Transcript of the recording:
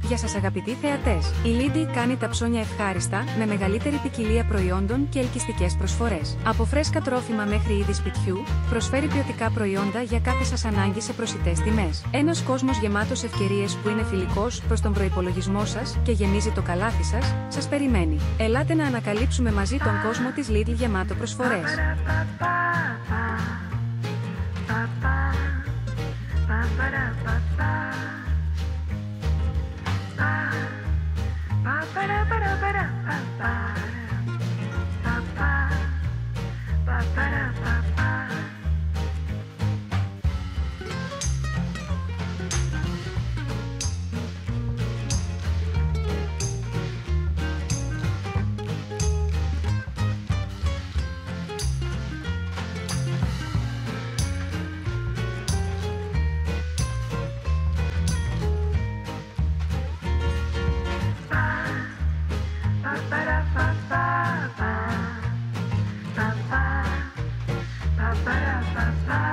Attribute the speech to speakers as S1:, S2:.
S1: Γεια σας αγαπητοί θεατές. Η Lidl κάνει τα ψώνια ευχάριστα, με μεγαλύτερη ποικιλία προϊόντων και ελκυστικές προσφορές. Από φρέσκα τρόφιμα μέχρι είδη σπιτιού, προσφέρει ποιοτικά προϊόντα για κάθε σας ανάγκη σε προσιτές τιμές. Ένας κόσμος γεμάτος ευκαιρίες που είναι φιλικός προς τον προϋπολογισμό σας και γεμίζει το καλάθι σας, σας περιμένει. Ελάτε να ανακαλύψουμε μαζί τον κόσμο της Lidl γεμάτο προσφορές.
S2: Ba ba ba ba ba